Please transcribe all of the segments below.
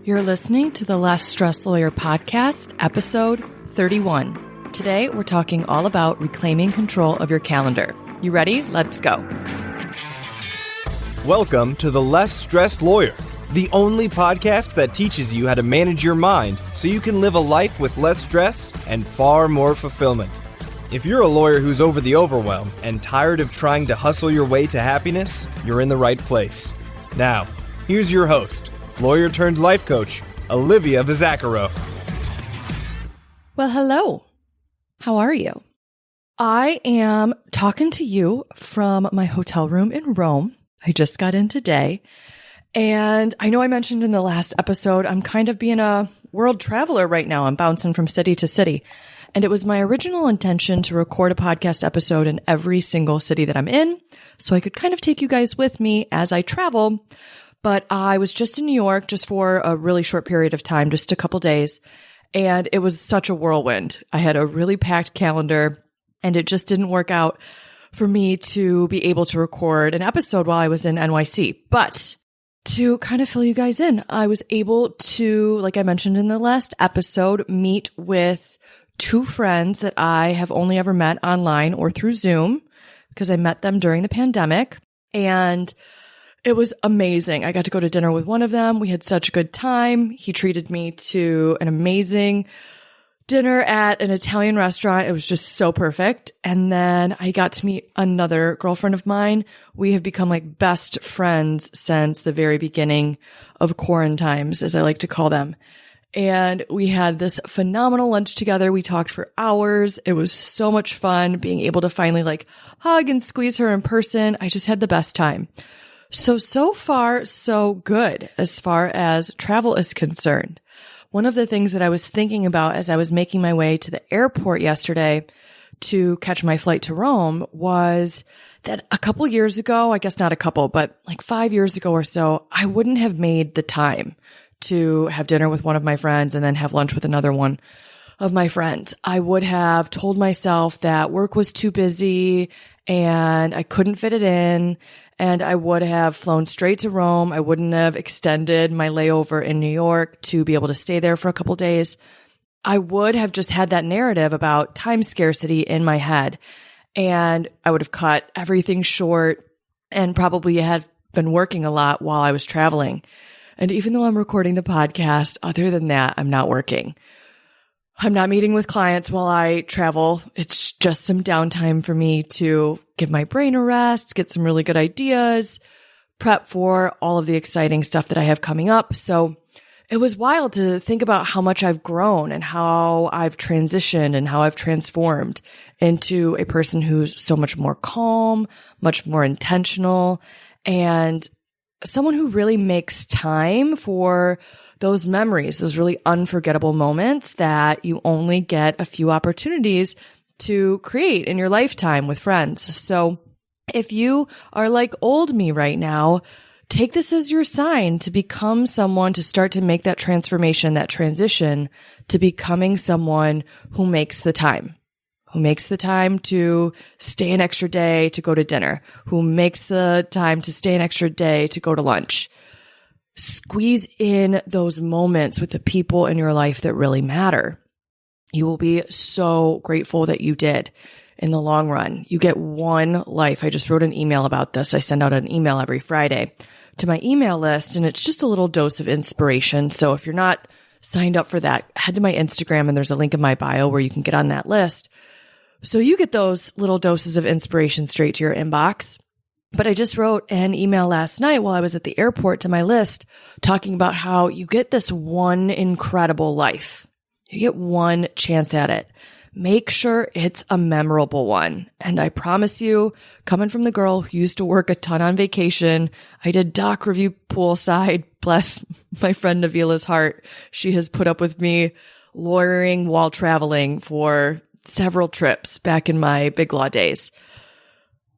You're listening to the Less Stressed Lawyer podcast, episode 31. Today, we're talking all about reclaiming control of your calendar. You ready? Let's go. Welcome to the Less Stressed Lawyer, the only podcast that teaches you how to manage your mind so you can live a life with less stress and far more fulfillment. If you're a lawyer who's over the overwhelm and tired of trying to hustle your way to happiness, you're in the right place. Now, here's your host, lawyer turned life coach, Olivia Vizacaro. Well, hello. How are you? I am talking to you from my hotel room in Rome. I just got in today. And I know I mentioned in the last episode, I'm kind of being a world traveler right now. I'm bouncing from city to city. And it was my original intention to record a podcast episode in every single city that I'm in, so I could kind of take you guys with me as I travel. But I was just in New York just for a really short period of time, just a couple days. And it was such a whirlwind. I had a really packed calendar and it just didn't work out for me to be able to record an episode while I was in NYC. But to kind of fill you guys in, I was able to, like I mentioned in the last episode, meet with two friends that I have only ever met online or through Zoom because I met them during the pandemic. And it was amazing. I got to go to dinner with one of them. We had such a good time. He treated me to an amazing dinner at an Italian restaurant. It was just so perfect. And then I got to meet another girlfriend of mine. We have become like best friends since the very beginning of quarantines, as I like to call them. And we had this phenomenal lunch together. We talked for hours. It was so much fun being able to finally like hug and squeeze her in person. I just had the best time. So far, so good as far as travel is concerned. One of the things that I was thinking about as I was making my way to the airport yesterday to catch my flight to Rome was that a couple years ago, I guess not a couple, but like 5 years ago or so, I wouldn't have made the time to have dinner with one of my friends and then have lunch with another one of my friends. I would have told myself that work was too busy and I couldn't fit it in. And I would have flown straight to Rome. I wouldn't have extended my layover in New York to be able to stay there for a couple days. I would have just had that narrative about time scarcity in my head. And I would have cut everything short and probably had been working a lot while I was traveling. And even though I'm recording the podcast, other than that, I'm not working. I'm not meeting with clients while I travel. It's just some downtime for me to give my brain a rest, get some really good ideas, prep for all of the exciting stuff that I have coming up. So it was wild to think about how much I've grown and how I've transitioned and how I've transformed into a person who's so much more calm, much more intentional, and someone who really makes time for those memories, those really unforgettable moments that you only get a few opportunities to create in your lifetime with friends. So if you are like old me right now, take this as your sign to become someone to start to make that transformation, that transition to becoming someone who makes the time to stay an extra day to go to dinner, who makes the time to stay an extra day to go to lunch. Squeeze in those moments with the people in your life that really matter. You will be so grateful that you did in the long run. You get one life. I just wrote an email about this. I send out an email every Friday to my email list, and it's just a little dose of inspiration. So if you're not signed up for that, head to my Instagram, and there's a link in my bio where you can get on that list. So you get those little doses of inspiration straight to your inbox. But I just wrote an email last night while I was at the airport to my list talking about how you get this one incredible life. You get one chance at it. Make sure it's a memorable one. And I promise you, coming from the girl who used to work a ton on vacation, I did doc review poolside. Bless my friend Navila's heart. She has put up with me lawyering while traveling for several trips back in my big law days.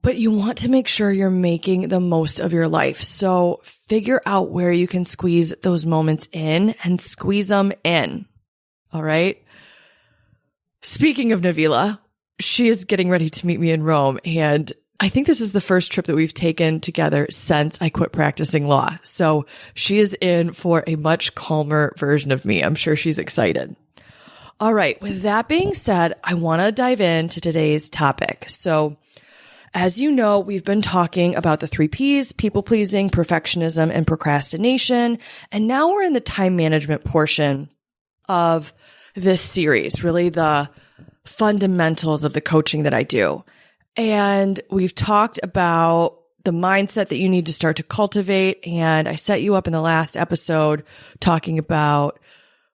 But you want to make sure you're making the most of your life. So figure out where you can squeeze those moments in and squeeze them in. All right. Speaking of Navila, she is getting ready to meet me in Rome. And I think this is the first trip that we've taken together since I quit practicing law. So she is in for a much calmer version of me. I'm sure she's excited. All right. With that being said, I want to dive into today's topic. So as you know, we've been talking about the 3 Ps, people pleasing, perfectionism, and procrastination. And now we're in the time management portion of this series, really the fundamentals of the coaching that I do. And we've talked about the mindset that you need to start to cultivate. And I set you up in the last episode talking about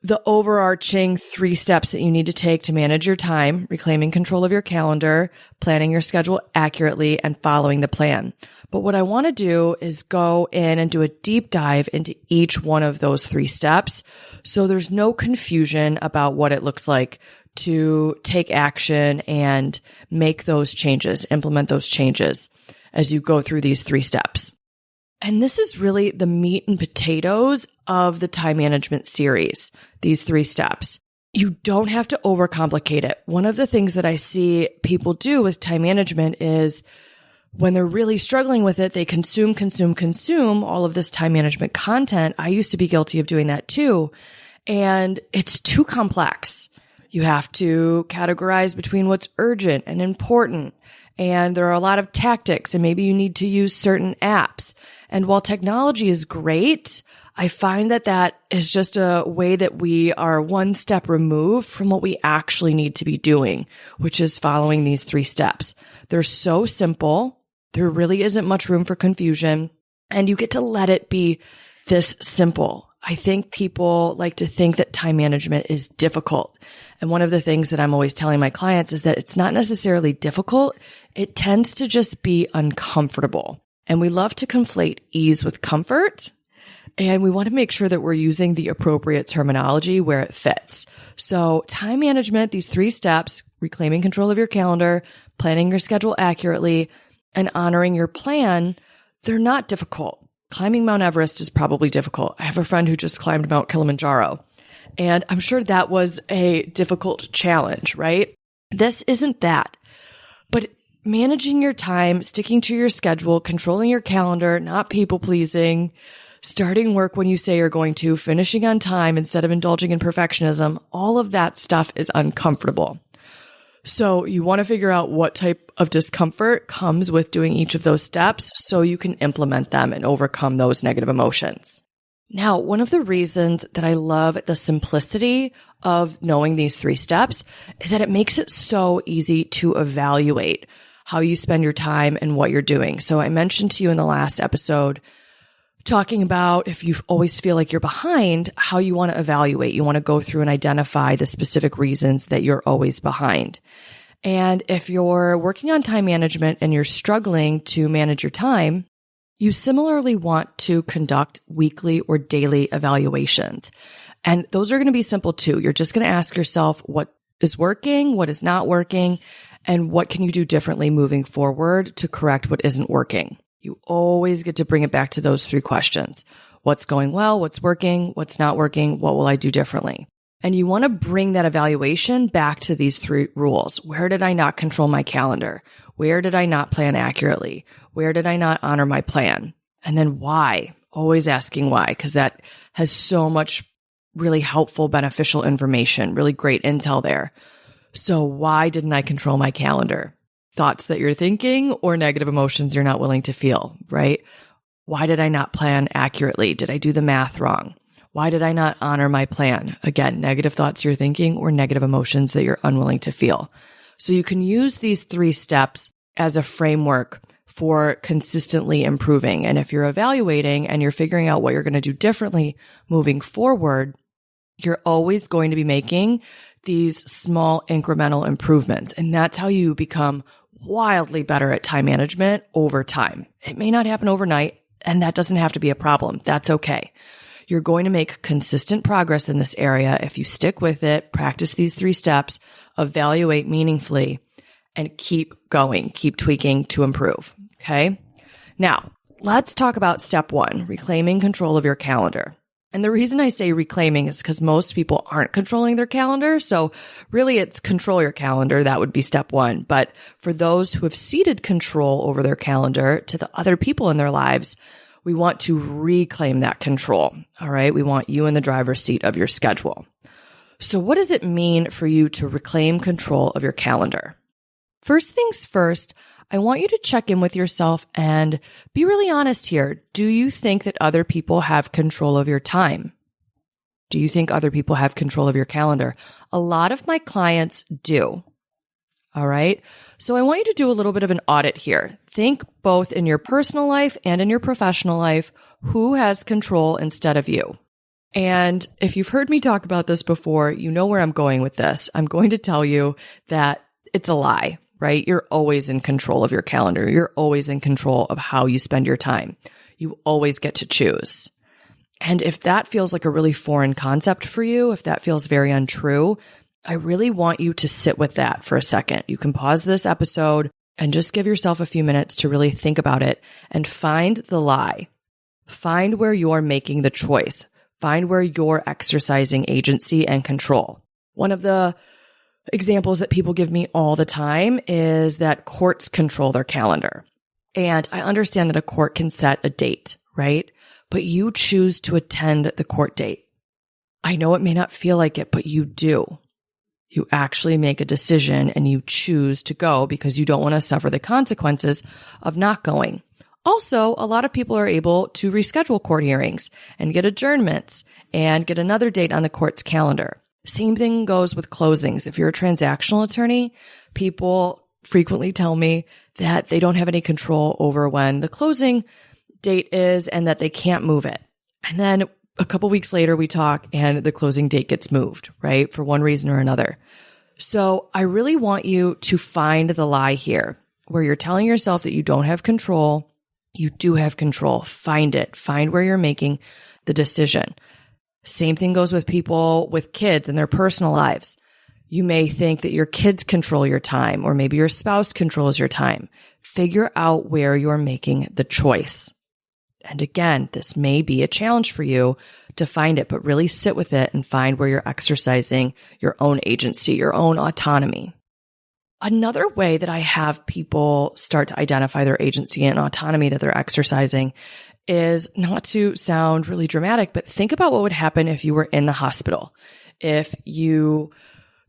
the overarching 3 steps that you need to take to manage your time, reclaiming control of your calendar, planning your schedule accurately, and following the plan. But what I want to do is go in and do a deep dive into each one of those 3 steps, so there's no confusion about what it looks like to take action and make those changes, implement those changes as you go through these 3 steps. And this is really the meat and potatoes of the time management series, these 3 steps. You don't have to overcomplicate it. One of the things that I see people do with time management is when they're really struggling with it, they consume all of this time management content. I used to be guilty of doing that too. And it's too complex. You have to categorize between what's urgent and important. And there are a lot of tactics, and maybe you need to use certain apps. And while technology is great, I find that that is just a way that we are one step removed from what we actually need to be doing, which is following these 3 steps. They're so simple. There really isn't much room for confusion, and you get to let it be this simple. I think people like to think that time management is difficult. And one of the things that I'm always telling my clients is that it's not necessarily difficult. It tends to just be uncomfortable. And we love to conflate ease with comfort. And we want to make sure that we're using the appropriate terminology where it fits. So time management, these 3 steps, reclaiming control of your calendar, planning your schedule accurately, and honoring your plan, they're not difficult. Climbing Mount Everest is probably difficult. I have a friend who just climbed Mount Kilimanjaro, and I'm sure that was a difficult challenge, right? This isn't that. But managing your time, sticking to your schedule, controlling your calendar, not people-pleasing, starting work when you say you're going to, finishing on time instead of indulging in perfectionism, all of that stuff is uncomfortable. So you want to figure out what type of discomfort comes with doing each of those steps so you can implement them and overcome those negative emotions. Now, one of the reasons that I love the simplicity of knowing these 3 steps is that it makes it so easy to evaluate how you spend your time and what you're doing. So I mentioned to you in the last episode, talking about if you always feel like you're behind, how you want to evaluate. You want to go through and identify the specific reasons that you're always behind. And if you're working on time management and you're struggling to manage your time, you similarly want to conduct weekly or daily evaluations. And those are going to be simple too. You're just going to ask yourself what is working, what is not working, and what can you do differently moving forward to correct what isn't working. You always get to bring it back to those 3 questions. What's going well? What's working? What's not working? What will I do differently? And you want to bring that evaluation back to these 3 rules. Where did I not control my calendar? Where did I not plan accurately? Where did I not honor my plan? And then why? Always asking why, because that has so much really helpful, beneficial information, really great intel there. So why didn't I control my calendar? Thoughts that you're thinking or negative emotions you're not willing to feel, right? Why did I not plan accurately? Did I do the math wrong? Why did I not honor my plan? Again, negative thoughts you're thinking or negative emotions that you're unwilling to feel. So you can use these 3 steps as a framework for consistently improving. And if you're evaluating and you're figuring out what you're going to do differently moving forward, you're always going to be making these small incremental improvements. And that's how you become wildly better at time management over time. It may not happen overnight, and that doesn't have to be a problem. That's okay. You're going to make consistent progress in this area if you stick with it, practice these 3 steps, evaluate meaningfully, and keep going, keep tweaking to improve. Okay. Now let's talk about step 1, reclaiming control of your calendar. And the reason I say reclaiming is because most people aren't controlling their calendar. So really it's control your calendar. That would be step one. But for those who have ceded control over their calendar to the other people in their lives, we want to reclaim that control. All right. We want you in the driver's seat of your schedule. So what does it mean for you to reclaim control of your calendar? First things first, I want you to check in with yourself and be really honest here. Do you think that other people have control of your time? Do you think other people have control of your calendar? A lot of my clients do. All right. So I want you to do a little bit of an audit here. Think both in your personal life and in your professional life, who has control instead of you? And if you've heard me talk about this before, you know where I'm going with this. I'm going to tell you that it's a lie. Right? You're always in control of your calendar. You're always in control of how you spend your time. You always get to choose. And if that feels like a really foreign concept for you, if that feels very untrue, I really want you to sit with that for a second. You can pause this episode and just give yourself a few minutes to really think about it and find the lie. Find where you're making the choice. Find where you're exercising agency and control. One of the examples that people give me all the time is that courts control their calendar. And I understand that a court can set a date, right? But you choose to attend the court date. I know it may not feel like it, but you do. You actually make a decision and you choose to go because you don't want to suffer the consequences of not going. Also, a lot of people are able to reschedule court hearings and get adjournments and get another date on the court's calendar. Same thing goes with closings. If you're a transactional attorney, people frequently tell me that they don't have any control over when the closing date is and that they can't move it. And then a couple weeks later, we talk and the closing date gets moved, right? For one reason or another. So I really want you to find the lie here where you're telling yourself that you don't have control. You do have control. Find it. Find where you're making the decision. Same thing goes with people with kids in their personal lives. You may think that your kids control your time, or maybe your spouse controls your time. Figure out where you're making the choice. And again, this may be a challenge for you to find it, but really sit with it and find where you're exercising your own agency, your own autonomy. Another way that I have people start to identify their agency and autonomy that they're exercising is not to sound really dramatic, but think about what would happen if you were in the hospital. If you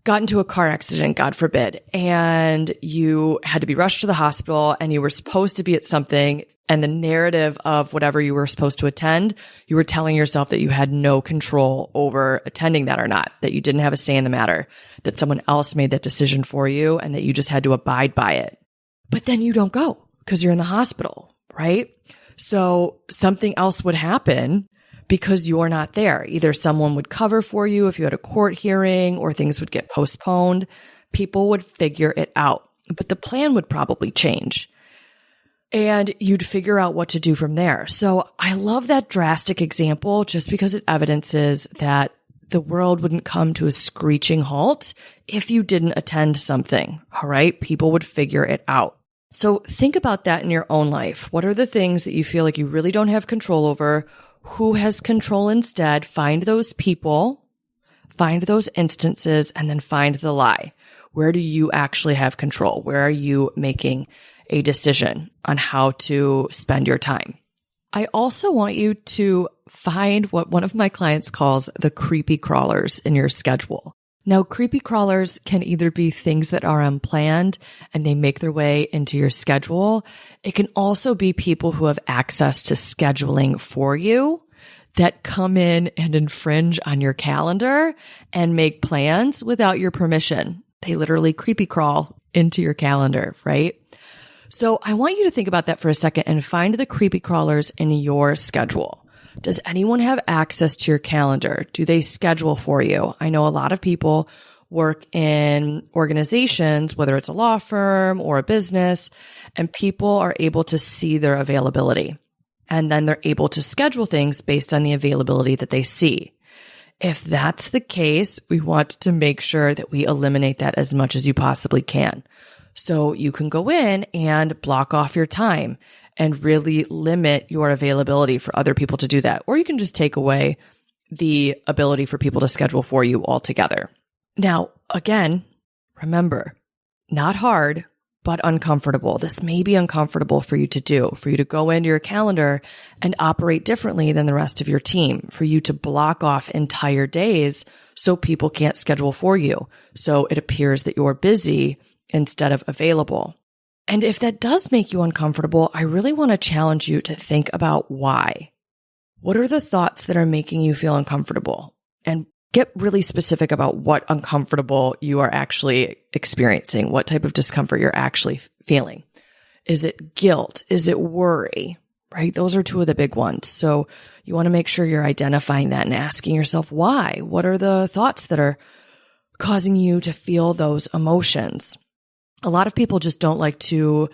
got into a car accident, God forbid, and you had to be rushed to the hospital and you were supposed to be at something, and the narrative of whatever you were supposed to attend, you were telling yourself that you had no control over attending that or not, that you didn't have a say in the matter, that someone else made that decision for you and that you just had to abide by it. But then you don't go because you're in the hospital, right? So something else would happen because you're not there. Either someone would cover for you if you had a court hearing, or things would get postponed. People would figure it out, but the plan would probably change and you'd figure out what to do from there. So I love that drastic example just because it evidences that the world wouldn't come to a screeching halt if you didn't attend something. All right. People would figure it out. So think about that in your own life. What are the things that you feel like you really don't have control over? Who has control instead? Find those people, find those instances, and then find the lie. Where do you actually have control? Where are you making a decision on how to spend your time? I also want you to find what one of my clients calls the creepy crawlers in your schedule. Now, creepy crawlers can either be things that are unplanned and they make their way into your schedule. It can also be people who have access to scheduling for you that come in and infringe on your calendar and make plans without your permission. They literally creepy crawl into your calendar, right? So I want you to think about that for a second and find the creepy crawlers in your schedule. Does anyone have access to your calendar? Do they schedule for you? I know a lot of people work in organizations, whether it's a law firm or a business, and people are able to see their availability. And then they're able to schedule things based on the availability that they see. If that's the case, we want to make sure that we eliminate that as much as you possibly can. So you can go in and block off your time and really limit your availability for other people to do that. Or you can just take away the ability for people to schedule for you altogether. Now, again, remember, not hard, but uncomfortable. This may be uncomfortable for you to do, for you to go into your calendar and operate differently than the rest of your team, for you to block off entire days so people can't schedule for you. So it appears that you're busy instead of available. And if that does make you uncomfortable, I really want to challenge you to think about why. What are the thoughts that are making you feel uncomfortable? And get really specific about what uncomfortable you are actually experiencing, what type of discomfort you're actually feeling. Is it guilt? Is it worry? Right? Those are two of the big ones. So you want to make sure you're identifying that and asking yourself why. What are the thoughts that are causing you to feel those emotions? A lot of people just don't like to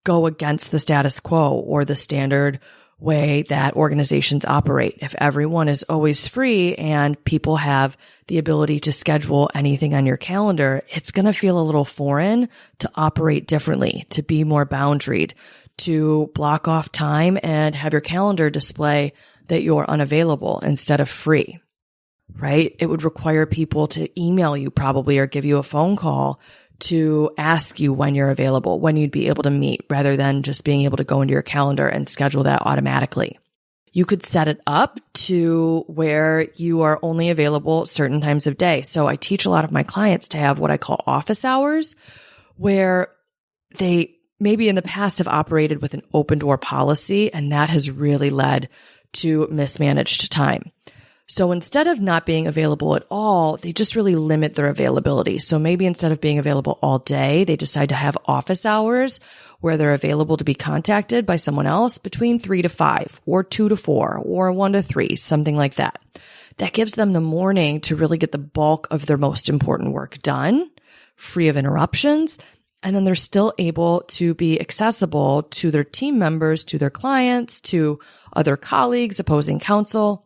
go against the status quo or the standard way that organizations operate. If everyone is always free and people have the ability to schedule anything on your calendar, it's going to feel a little foreign to operate differently, to be more boundaried, to block off time and have your calendar display that you're unavailable instead of free, right? It would require people to email you probably or give you a phone call to ask you when you're available, when you'd be able to meet, rather than just being able to go into your calendar and schedule that automatically. You could set it up to where you are only available certain times of day. So I teach a lot of my clients to have what I call office hours, where they maybe in the past have operated with an open door policy, and that has really led to mismanaged time. So instead of not being available at all, they just really limit their availability. So maybe instead of being available all day, they decide to have office hours where they're available to be contacted by someone else between 3 to 5 or 2 to 4 or 1 to 3, something like that. That gives them the morning to really get the bulk of their most important work done, free of interruptions. And then they're still able to be accessible to their team members, to their clients, to other colleagues, opposing counsel,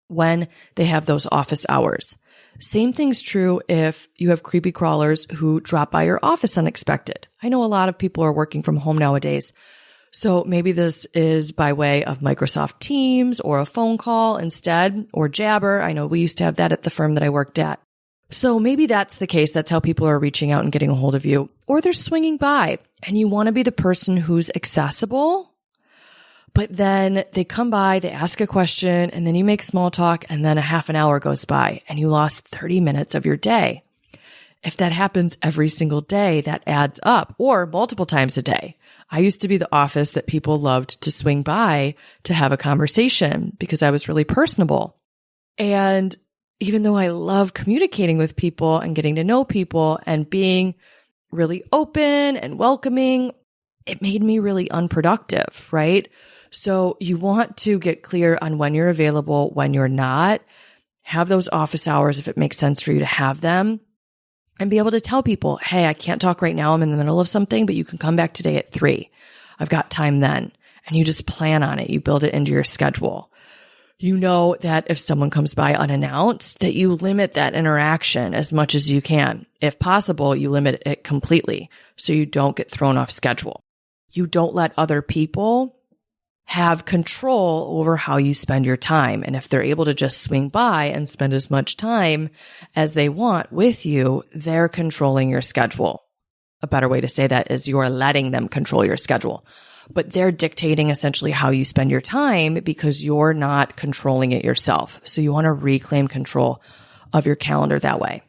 when they have those office hours. Same thing's true if you have creepy crawlers who drop by your office unexpected. I know a lot of people are working from home nowadays. So maybe this is by way of Microsoft Teams or a phone call instead, or Jabber. I know we used to have that at the firm that I worked at. So maybe that's the case. That's how people are reaching out and getting a hold of you. Or they're swinging by and you want to be the person who's accessible. But then they come by, they ask a question, and then you make small talk, and then a half an hour goes by, and you lost 30 minutes of your day. If that happens every single day, that adds up, or multiple times a day. I used to be the office that people loved to swing by to have a conversation because I was really personable. And even though I love communicating with people and getting to know people and being really open and welcoming, it made me really unproductive, right? So you want to get clear on when you're available, when you're not. Have those office hours if it makes sense for you to have them, and be able to tell people, hey, I can't talk right now. I'm in the middle of something, but you can come back today at 3. I've got time then. And you just plan on it. You build it into your schedule. You know that if someone comes by unannounced, that you limit that interaction as much as you can. If possible, you limit it completely so you don't get thrown off schedule. You don't let other people have control over how you spend your time. And if they're able to just swing by and spend as much time as they want with you, they're controlling your schedule. A better way to say that is you're letting them control your schedule. But they're dictating essentially how you spend your time because you're not controlling it yourself. So you want to reclaim control of your calendar that way.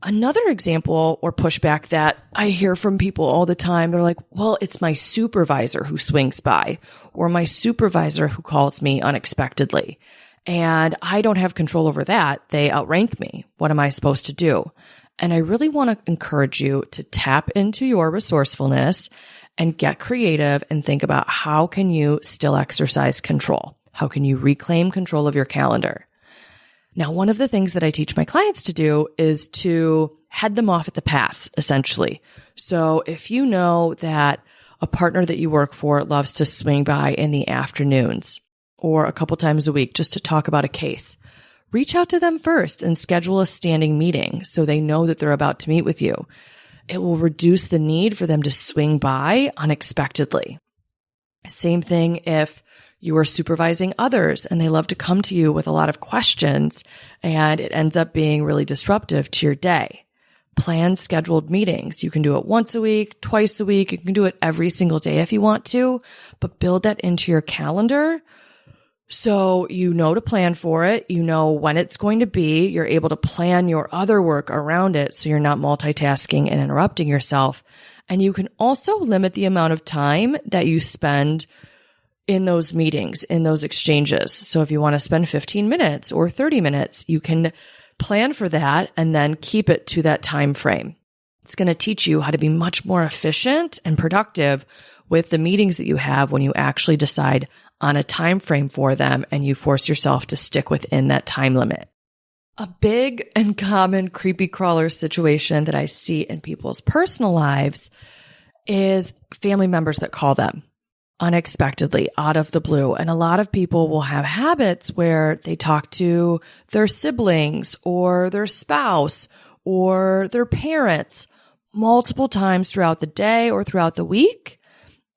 Another example or pushback that I hear from people all the time, they're like, well, it's my supervisor who swings by or my supervisor who calls me unexpectedly. And I don't have control over that. They outrank me. What am I supposed to do? And I really want to encourage you to tap into your resourcefulness and get creative and think about how can you still exercise control? How can you reclaim control of your calendar? Now, one of the things that I teach my clients to do is to head them off at the pass, essentially. So if you know that a partner that you work for loves to swing by in the afternoons or a couple times a week just to talk about a case, reach out to them first and schedule a standing meeting so they know that they're about to meet with you. It will reduce the need for them to swing by unexpectedly. Same thing if you are supervising others and they love to come to you with a lot of questions and it ends up being really disruptive to your day. Plan scheduled meetings. You can do it once a week, twice a week. You can do it every single day if you want to, but build that into your calendar so you know to plan for it. You know when it's going to be. You're able to plan your other work around it so you're not multitasking and interrupting yourself. And you can also limit the amount of time that you spend in those meetings, in those exchanges. So if you want to spend 15 minutes or 30 minutes, you can plan for that and then keep it to that time frame. It's going to teach you how to be much more efficient and productive with the meetings that you have when you actually decide on a time frame for them and you force yourself to stick within that time limit. A big and common creepy crawler situation that I see in people's personal lives is family members that call them unexpectedly out of the blue. And a lot of people will have habits where they talk to their siblings or their spouse or their parents multiple times throughout the day or throughout the week.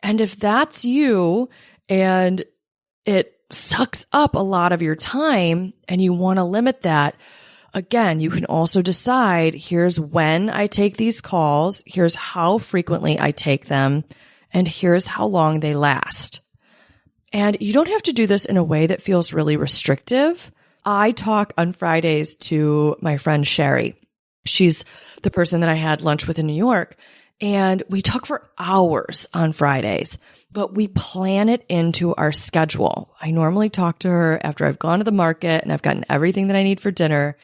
And if that's you and it sucks up a lot of your time and you want to limit that, again, you can also decide, here's when I take these calls, here's how frequently I take them, and here's how long they last. And you don't have to do this in a way that feels really restrictive. I talk on Fridays to my friend Sherry. She's the person that I had lunch with in New York. And we talk for hours on Fridays, but we plan it into our schedule. I normally talk to her after I've gone to the market and I've gotten everything that I need for dinner.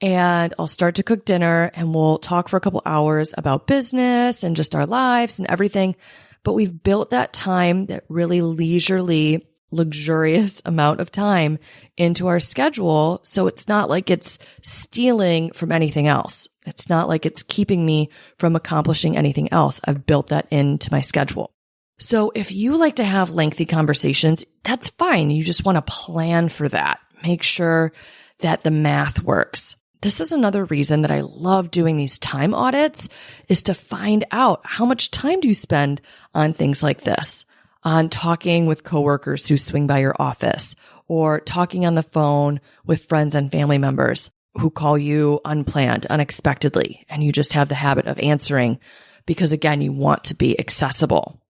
And I'll start to cook dinner and we'll talk for a couple hours about business and just our lives and everything. But we've built that time, that really leisurely, luxurious amount of time into our schedule. So it's not like it's stealing from anything else. It's not like it's keeping me from accomplishing anything else. I've built that into my schedule. So if you like to have lengthy conversations, that's fine. You just want to plan for that. Make sure that the math works. This is another reason that I love doing these time audits, is to find out how much time do you spend on things like this, on talking with coworkers who swing by your office, or talking on the phone with friends and family members who call you unplanned, unexpectedly, and you just have the habit of answering because, again, you want to be accessible.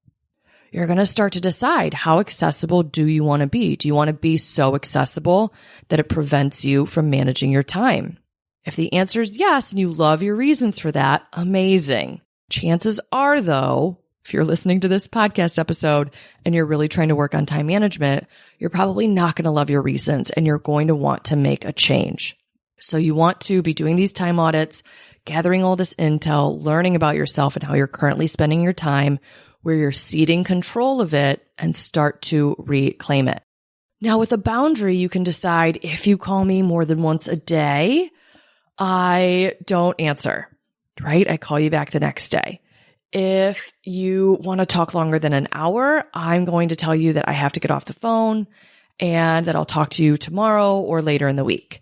You're going to start to decide, how accessible do you want to be? Do you want to be so accessible that it prevents you from managing your time? If the answer is yes, and you love your reasons for that, amazing. Chances are, though, if you're listening to this podcast episode and you're really trying to work on time management, you're probably not going to love your reasons and you're going to want to make a change. So you want to be doing these time audits, gathering all this intel, learning about yourself and how you're currently spending your time, where you're ceding control of it, and start to reclaim it. Now, with a boundary, you can decide, if you call me more than once a day, I don't answer, right? I call you back the next day. If you want to talk longer than an hour, I'm going to tell you that I have to get off the phone and that I'll talk to you tomorrow or later in the week.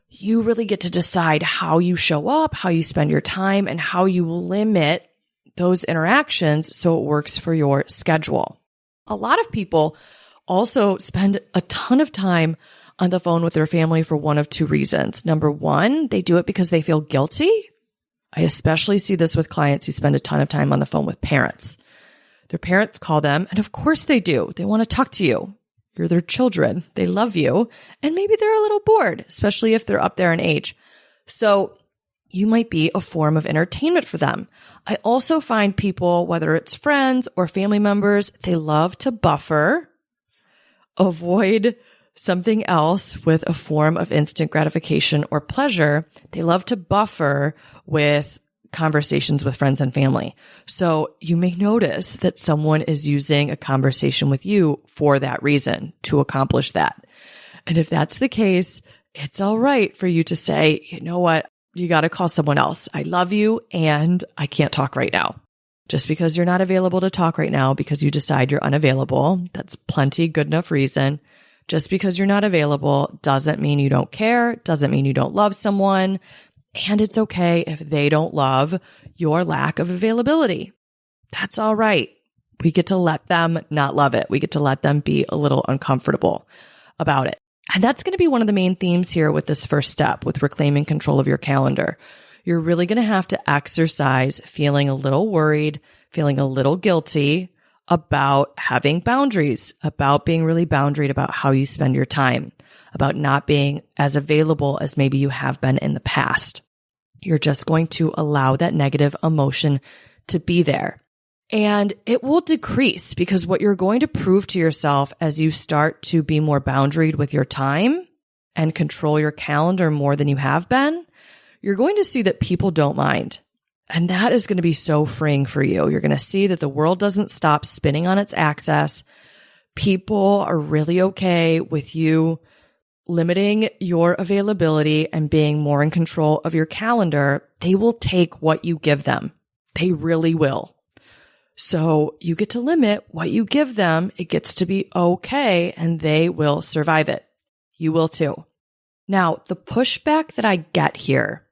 You really get to decide how you show up, how you spend your time, and how you limit those interactions so it works for your schedule. A lot of people also spend a ton of time on the phone with their family for one of two reasons. Number one, they do it because they feel guilty. I especially see this with clients who spend a ton of time on the phone with parents. Their parents call them, and of course they do. They want to talk to you. You're their children. They love you. And maybe they're a little bored, especially if they're up there in age. So you might be a form of entertainment for them. I also find people, whether it's friends or family members, they love to buffer, avoid something else with a form of instant gratification or pleasure. They love to buffer with conversations with friends and family. So you may notice that someone is using a conversation with you for that reason, to accomplish that. And if that's the case, it's all right for you to say, you know what? You got to call someone else. I love you and I can't talk right now. Just because you're not available to talk right now because you decide you're unavailable, that's plenty good enough reason. Just because you're not available doesn't mean you don't care, doesn't mean you don't love someone, and it's okay if they don't love your lack of availability. That's all right. We get to let them not love it. We get to let them be a little uncomfortable about it. And that's going to be one of the main themes here with this first step, with reclaiming control of your calendar. You're really going to have to exercise feeling a little worried, feeling a little guilty about having boundaries, about being really boundaried about how you spend your time, about not being as available as maybe you have been in the past. You're just going to allow that negative emotion to be there. And it will decrease, because what you're going to prove to yourself as you start to be more boundaried with your time and control your calendar more than you have been, you're going to see that people don't mind. And that is going to be so freeing for you. You're going to see that the world doesn't stop spinning on its axis. People are really okay with you limiting your availability and being more in control of your calendar. They will take what you give them. They really will. So you get to limit what you give them. It gets to be okay, and they will survive it. You will too. Now, the pushback that I get here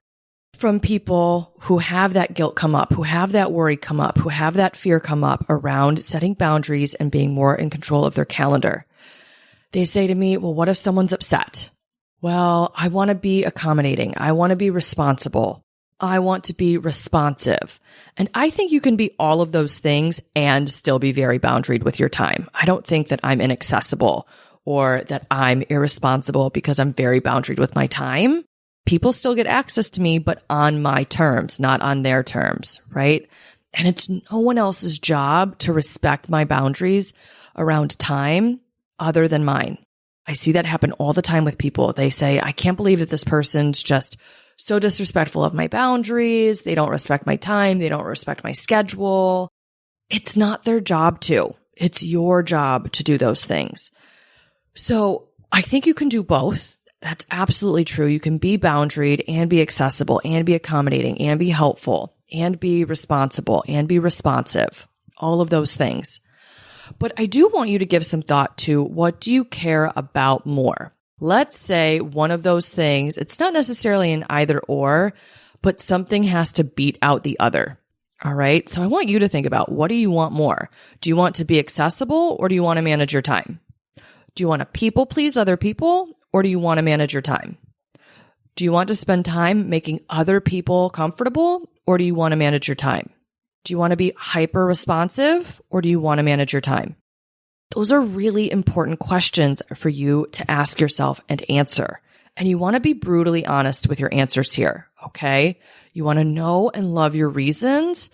from people who have that guilt come up, who have that worry come up, who have that fear come up around setting boundaries and being more in control of their calendar. They say to me, well, what if someone's upset? Well, I want to be accommodating. I want to be responsible. I want to be responsive. And I think you can be all of those things and still be very boundaried with your time. I don't think that I'm inaccessible or that I'm irresponsible because I'm very boundaried with my time. People still get access to me, but on my terms, not on their terms, right? And it's no one else's job to respect my boundaries around time other than mine. I see that happen all the time with people. They say, I can't believe that this person's just so disrespectful of my boundaries. They don't respect my time. They don't respect my schedule. It's not their job to. It's your job to do those things. So I think you can do both. That's absolutely true. You can be boundaried and be accessible and be accommodating and be helpful and be responsible and be responsive. All of those things. But I do want you to give some thought to, what do you care about more? Let's say one of those things, it's not necessarily an either or, but something has to beat out the other. All right. So I want you to think about, what do you want more? Do you want to be accessible, or do you want to manage your time? Do you want to people please other people, or do you want to manage your time? Do you want to spend time making other people comfortable, or do you want to manage your time? Do you want to be hyper responsive, or do you want to manage your time? Those are really important questions for you to ask yourself and answer. And you want to be brutally honest with your answers here, okay? You want to know and love your reasons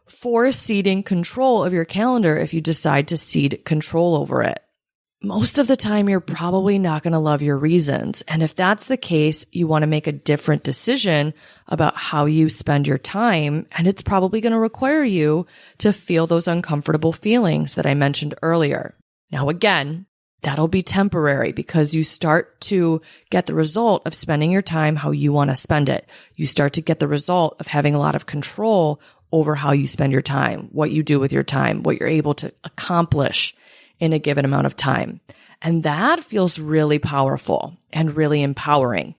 for ceding control of your calendar if you decide to cede control over it. Most of the time, you're probably not going to love your reasons. And if that's the case, you want to make a different decision about how you spend your time. And it's probably going to require you to feel those uncomfortable feelings that I mentioned earlier. Now, again, that'll be temporary, because you start to get the result of spending your time how you want to spend it. You start to get the result of having a lot of control over how you spend your time, what you do with your time, what you're able to accomplish in a given amount of time. And that feels really powerful and really empowering.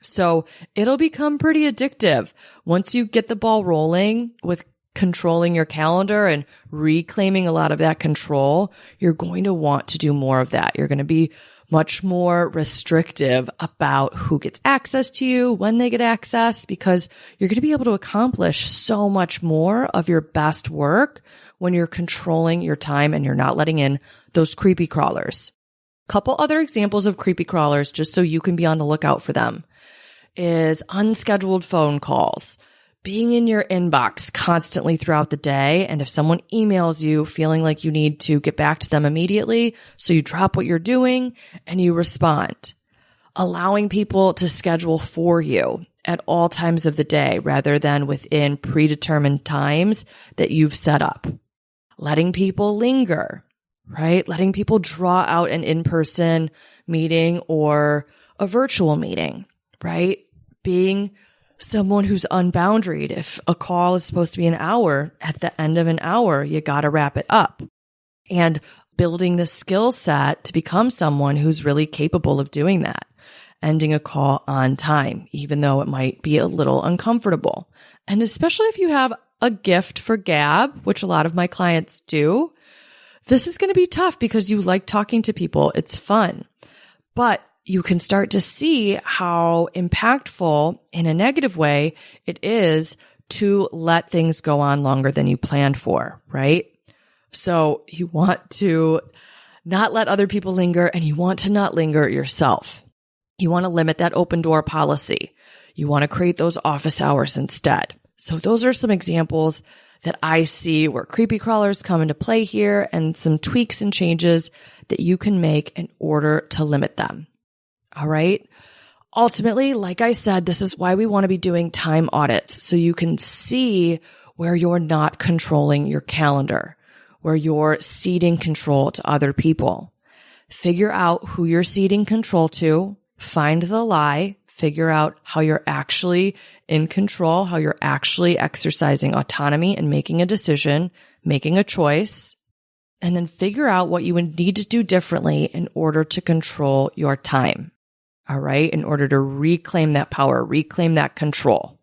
So it'll become pretty addictive once you get the ball rolling with controlling your calendar and reclaiming a lot of that control. You're going to want to do more of that. You're going to be much more restrictive about who gets access to you, when they get access, because you're going to be able to accomplish so much more of your best work when you're controlling your time and you're not letting in those creepy crawlers. Couple other examples of creepy crawlers, just so you can be on the lookout for them, is unscheduled phone calls, being in your inbox constantly throughout the day. And if someone emails you, feeling like you need to get back to them immediately, so you drop what you're doing and you respond. Allowing people to schedule for you at all times of the day rather than within predetermined times that you've set up. Letting people linger, right? Letting people draw out an in-person meeting or a virtual meeting, right? Being someone who's unboundaried. If a call is supposed to be an hour, at the end of an hour, you got to wrap it up. And building the skill set to become someone who's really capable of doing that. Ending a call on time, even though it might be a little uncomfortable. And especially if you have a gift for gab, which a lot of my clients do, This is going to be tough because you like talking to people. It's fun, but you can start to see how impactful in a negative way it is to let things go on longer than you planned for, right? So you want to not let other people linger, and you want to not linger yourself. You want to limit that open door policy. You want to create those office hours instead. So those are some examples that I see where creepy crawlers come into play here, and some tweaks and changes that you can make in order to limit them. All right. Ultimately, like I said, this is why we want to be doing time audits, so you can see where you're not controlling your calendar, where you're ceding control to other people. Figure out who you're ceding control to, find the lie, figure out how you're actually in control, how you're actually exercising autonomy and making a decision, making a choice, and then figure out what you would need to do differently in order to control your time. All right, in order to reclaim that power, reclaim that control,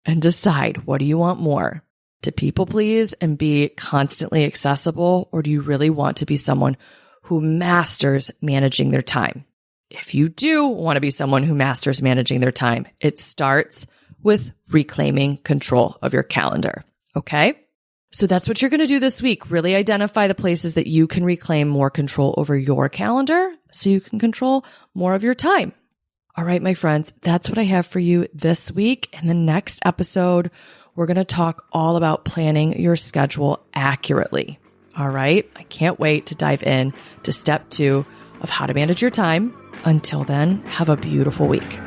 and decide, what do you want more? To people please and be constantly accessible, or do you really want to be someone who masters managing their time? If you do want to be someone who masters managing their time, it starts with reclaiming control of your calendar. Okay? So that's what you're going to do this week. Really identify the places that you can reclaim more control over your calendar so you can control more of your time. All right, my friends, that's what I have for you this week. In the next episode, we're going to talk all about planning your schedule accurately. All right. I can't wait to dive in to step 2 of how to manage your time. Until then, have a beautiful week.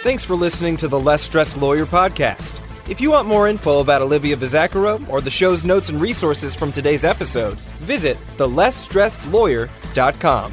Thanks for listening to the Less Stressed Lawyer podcast. If you want more info about Olivia Bizzacaro or the show's notes and resources from today's episode, visit thelessstressedlawyer.com.